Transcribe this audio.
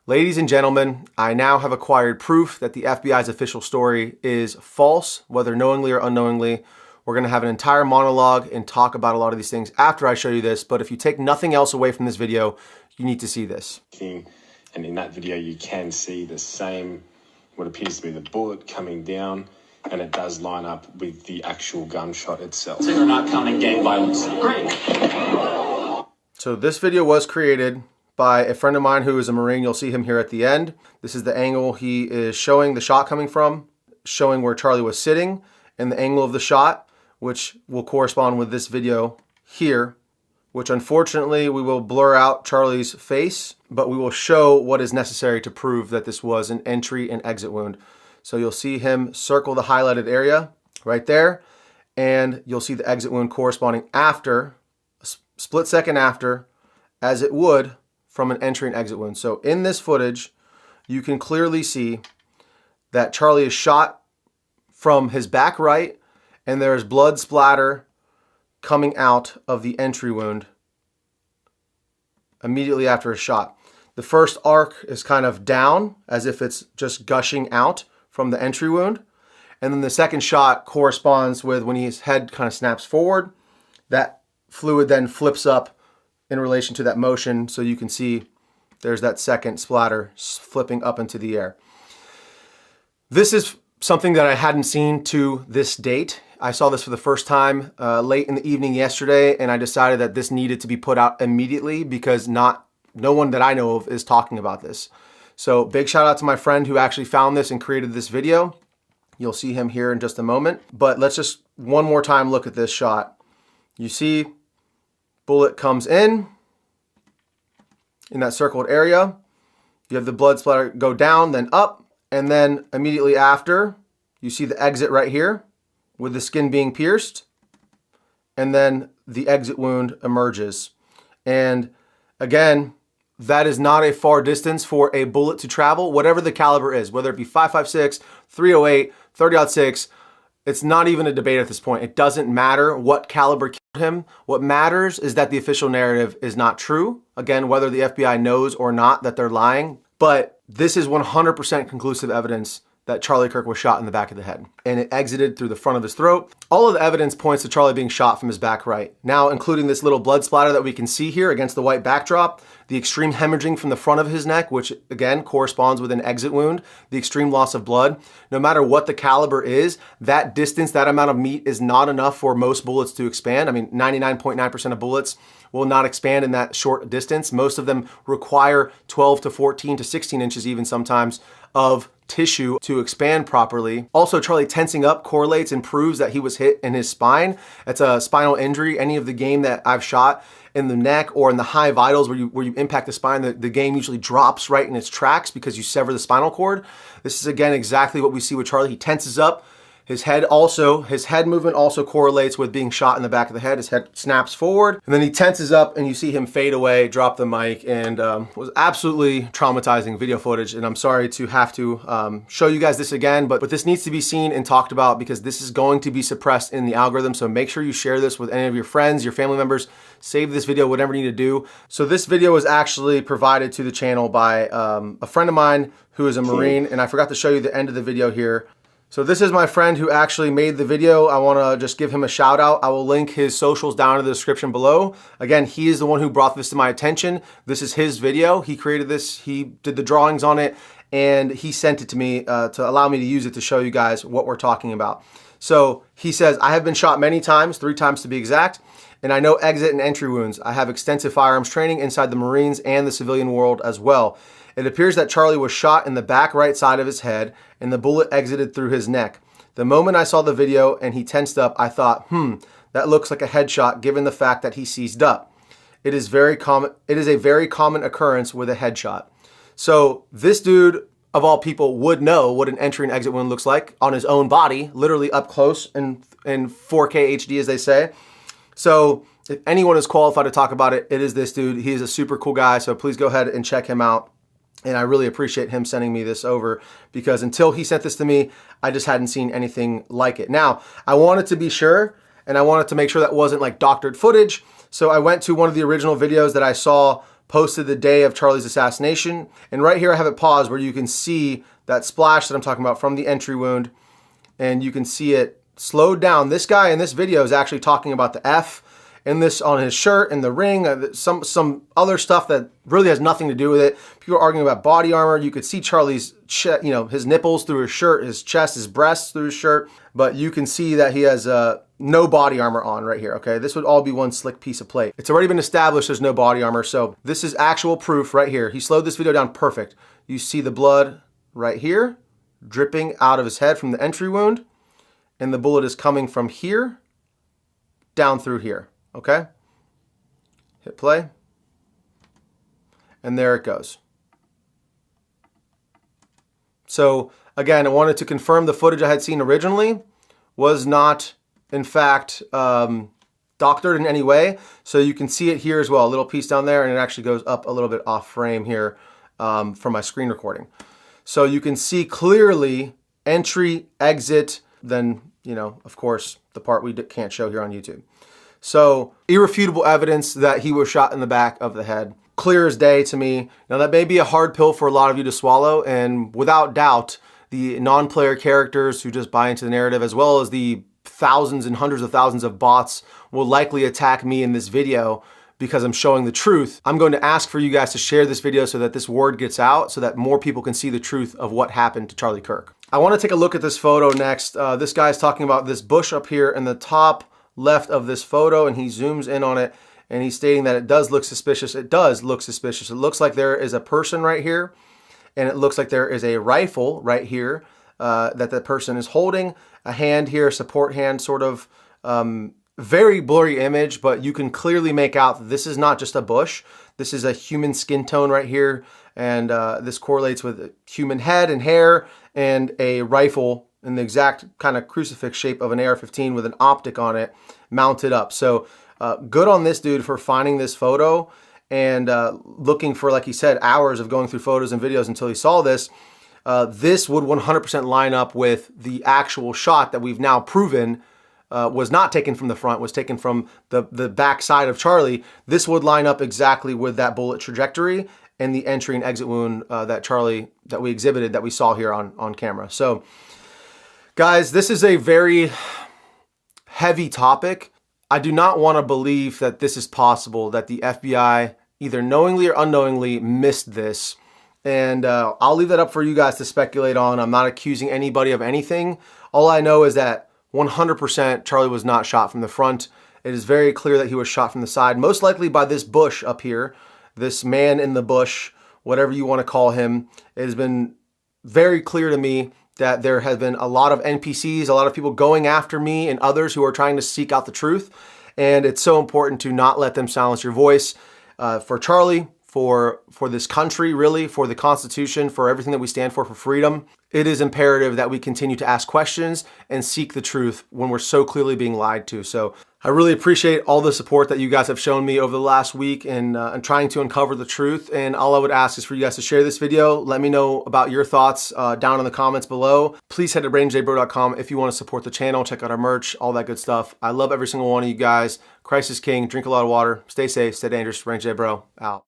Ladies and gentlemen, I now have acquired proof that the FBI's official story is false, whether knowingly or unknowingly. We're going to have an entire monologue and talk about a lot of these things after I show you this, but if you take nothing else away from this video, you need to see this. And in that video, you can see the same, what appears to be the bullet coming down, and it does line up with the actual gunshot itself. So you're not counting gang violence. Great. So this video was created by a friend of mine who is a Marine. You'll see him here at the end. This is the angle he is showing the shot coming from, showing where Charlie was sitting, and the angle of the shot, which will correspond with this video here, which unfortunately we will blur out Charlie's face, but we will show what is necessary to prove that this was an entry and exit wound. So you'll see him circle the highlighted area right there, and you'll see the exit wound corresponding after, a split second after, as it would from an entry and exit wound. So in this footage, you can clearly see that Charlie is shot from his back right, and there is blood splatter coming out of the entry wound immediately after a shot. The first arc is kind of down, as if it's just gushing out from the entry wound. And then the second shot corresponds with when his head kind of snaps forward. That fluid then flips up in relation to that motion, so you can see there's that second splatter flipping up into the air. This is something that I hadn't seen to this date. I saw this for the first time late in the evening yesterday, and I decided that this needed to be put out immediately because no one that I know of is talking about this. So big shout out to my friend who actually found this and created this video. You'll see him here in just a moment, but let's just one more time look at this shot. You see bullet comes in that circled area. You have the blood splatter go down, then up, and then immediately after, you see the exit right here with the skin being pierced, and then the exit wound emerges. And again, that is not a far distance for a bullet to travel, whatever the caliber is, whether it be 5.56, 308, 30-06, it's not even a debate at this point. It doesn't matter what caliber killed him. What matters is that the official narrative is not true. Again, whether the FBI knows or not that they're lying, but this is 100% conclusive evidence that Charlie Kirk was shot in the back of the head, and it exited through the front of his throat. All of the evidence points to Charlie being shot from his back right. Now, including this little blood splatter that we can see here against the white backdrop, the extreme hemorrhaging from the front of his neck, which again corresponds with an exit wound, the extreme loss of blood. No matter what the caliber is, that distance, that amount of meat is not enough for most bullets to expand. I mean, 99.9% of bullets will not expand in that short distance. Most of them require 12 to 14 to 16 inches even sometimes of tissue to expand properly. Also, Charlie tensing up correlates and proves that he was hit in his spine. It's a spinal injury. Any of the game that I've shot in the neck or in the high vitals where you impact the spine, the game usually drops right in its tracks because you sever the spinal cord. This is again exactly what we see with Charlie. He tenses up. His head movement also correlates with being shot in the back of the head. His head snaps forward, and then he tenses up, and you see him fade away, drop the mic, and was absolutely traumatizing video footage. And I'm sorry to have to show you guys this again, but this needs to be seen and talked about because this is going to be suppressed in the algorithm. So make sure you share this with any of your friends, your family members. Save this video, whatever you need to do. So this video was actually provided to the channel by a friend of mine who is a Marine, and I forgot to show you the end of the video here. So this is my friend who actually made the video. I want to just give him a shout out. I will link his socials down in the description below. Again, he is the one who brought this to my attention. This is his video. He created this. He did the drawings on it, and he sent it to me to allow me to use it to show you guys what we're talking about. So he says, I have been shot many times, 3 times to be exact, and I know exit and entry wounds. I have extensive firearms training inside the Marines and the civilian world as well. It appears that Charlie was shot in the back right side of his head and the bullet exited through his neck. The moment I saw the video and he tensed up, I thought, that looks like a headshot given the fact that he seized up. It is a very common occurrence with a headshot. So this dude, of all people, would know what an entry and exit wound looks like on his own body, literally up close in 4K HD, as they say. So if anyone is qualified to talk about it, it is this dude. He is a super cool guy, so please go ahead and check him out. And I really appreciate him sending me this over because until he sent this to me, I just hadn't seen anything like it. Now, I wanted to be sure, and I wanted to make sure that wasn't like doctored footage. So I went to one of the original videos that I saw posted the day of Charlie's assassination. And right here I have it paused where you can see that splash that I'm talking about from the entry wound. And you can see it slowed down. This guy in this video is actually talking about the F in this on his shirt and the ring, some other stuff that really has nothing to do with it. People are arguing about body armor. You could see Charlie's his nipples through his shirt, his chest, his breasts through his shirt, but you can see that he has no body armor on right here, okay? This would all be one slick piece of plate. It's already been established there's no body armor, so this is actual proof right here. He slowed this video down perfect. You see the blood right here dripping out of his head from the entry wound, and the bullet is coming from here down through here, okay? Hit play, and there it goes. So again, I wanted to confirm the footage I had seen originally was not in fact doctored in any way. So you can see it here as well, a little piece down there, and it actually goes up a little bit off frame here from my screen recording. So you can see clearly entry, exit, then, of course, the part we can't show here on YouTube. So irrefutable evidence that he was shot in the back of the head. Clear as day to me. Now that may be a hard pill for a lot of you to swallow, and without doubt, the non-player characters who just buy into the narrative, as well as the thousands and hundreds of thousands of bots, will likely attack me in this video because I'm showing the truth. I'm going to ask for you guys to share this video so that this word gets out, so that more people can see the truth of what happened to Charlie Kirk. I want to take a look at this photo next. This guy's talking about this bush up here in the top left of this photo, and he zooms in on it, and he's stating that it does look suspicious. It does look suspicious. It looks like there is a person right here, and it looks like there is a rifle right here that the person is holding. A hand here, support hand, sort of very blurry image, but you can clearly make out that this is not just a bush. This is a human skin tone right here, and this correlates with a human head and hair and a rifle in the exact kind of crucifix shape of an AR-15 with an optic on it mounted up. So good on this dude for finding this photo and looking for, like he said, hours of going through photos and videos until he saw this. This would 100% line up with the actual shot that we've now proven was not taken from the front, was taken from the back side of Charlie. This would line up exactly with that bullet trajectory and the entry and exit wound that we exhibited, that we saw here on camera. So guys, this is a very heavy topic. I do not want to believe that this is possible, that the FBI either knowingly or unknowingly missed this. And I'll leave that up for you guys to speculate on. I'm not accusing anybody of anything. All I know is that 100% Charlie was not shot from the front. It is very clear that he was shot from the side, most likely by this bush up here, this man in the bush, whatever you want to call him. It has been very clear to me that there has been a lot of NPCs, a lot of people going after me and others who are trying to seek out the truth. And it's so important to not let them silence your voice. For Charlie, for this country, really, for the Constitution, for everything that we stand for freedom, it is imperative that we continue to ask questions and seek the truth when we're so clearly being lied to. So I really appreciate all the support that you guys have shown me over the last week in trying to uncover the truth. And all I would ask is for you guys to share this video. Let me know about your thoughts down in the comments below. Please head to brainjbro.com if you want to support the channel, check out our merch, all that good stuff. I love every single one of you guys. Christ is King. Drink a lot of water. Stay safe. Stay dangerous. Brain J Bro out.